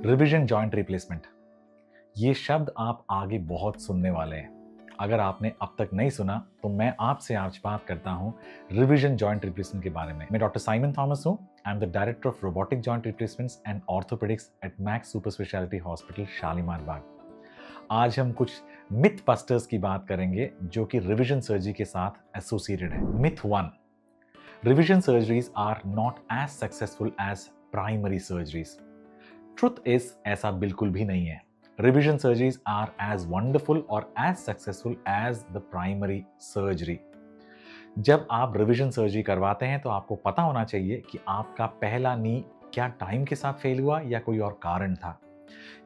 Revision joint replacement, ये शब्द आप आगे बहुत सुनने वाले हैं। अगर आपने अब तक नहीं सुना तो मैं आपसे आज बात करता हूँ रिविजन जॉइंट रिप्लेसमेंट के बारे में। मैं डॉक्टर साइमन थॉमस हूँ। I am the director of robotic joint replacements and orthopaedics at Max Super Speciality Hospital Shalimar Bagh. आज हम कुछ मिथ बस्टर्स की बात करेंगे जो कि रिविजन सर्जरी के साथ एसोसिएटेड है। Myth 1, revision surgeries are not as successful as primary surgeries. Truth is ऐसा बिल्कुल भी नहीं है। Revision surgeries are as wonderful और as successful as the primary surgery. जब आप रिविजन सर्जरी करवाते हैं तो आपको पता होना चाहिए कि आपका पहला नी क्या टाइम के साथ फेल हुआ या कोई और कारण था।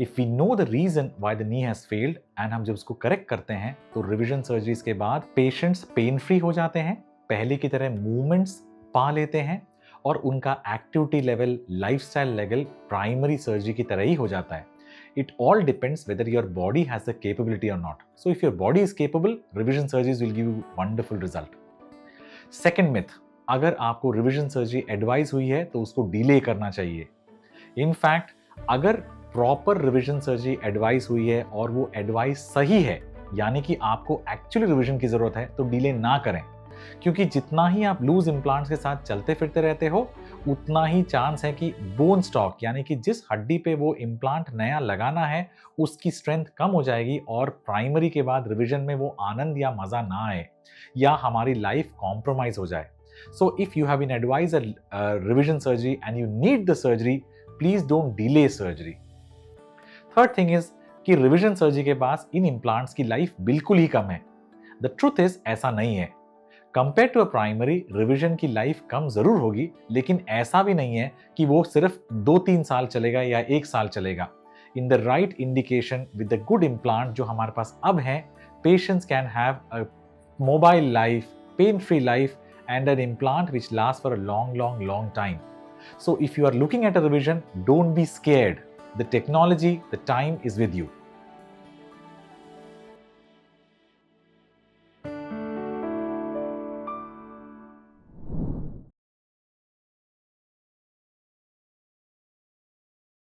If we know the reason why the knee has failed and हम जब उसको करेक्ट करते हैं तो रिविजन सर्जरीज के बाद पेशेंट्स पेन फ्री हो जाते हैं, पहले की तरह मूवमेंट्स पा लेते हैं और उनका activity level, lifestyle level primary surgery की तरह ही हो जाता है। It all depends whether your body has the capability or not. So if your body is capable, revision surgeries will give you wonderful result. Second myth, अगर आपको revision surgery advice हुई है तो उसको डिले करना चाहिए। इनफैक्ट अगर proper revision surgery advice हुई है और वो एडवाइस सही है, यानी कि आपको एक्चुअली रिविजन की जरूरत है, तो डिले ना करें, क्योंकि जितना ही आप लूज इम्प्लांट्स के साथ चलते फिरते रहते हो उतना ही चांस है कि बोन स्टॉक यानी कि जिस हड्डी पे वो इम्प्लांट नया लगाना है उसकी स्ट्रेंथ कम हो जाएगी और प्राइमरी के बाद रिवीजन में वो आनंद या मजा ना आए या हमारी लाइफ कॉम्प्रोमाइज हो जाए। So if you have been advise a revision surgery and you need the surgery, please don't delay surgery. Third thing is कि रिविजन सर्जरी के पास इन इम्प्लांट्स की लाइफ बिल्कुल ही कम है। द ट्रुथ इज ऐसा नहीं है। Compare to a primary, revision की लाइफ कम जरूर होगी, लेकिन ऐसा भी नहीं है कि वो सिर्फ 2-3 साल चलेगा या 1 साल चलेगा। In the right indication with the good implant जो हमारे पास अब है, patients can have a mobile life, pain free life and an implant which last for a long time. So if you are looking at a revision, don't be scared. The technology, the time is with you.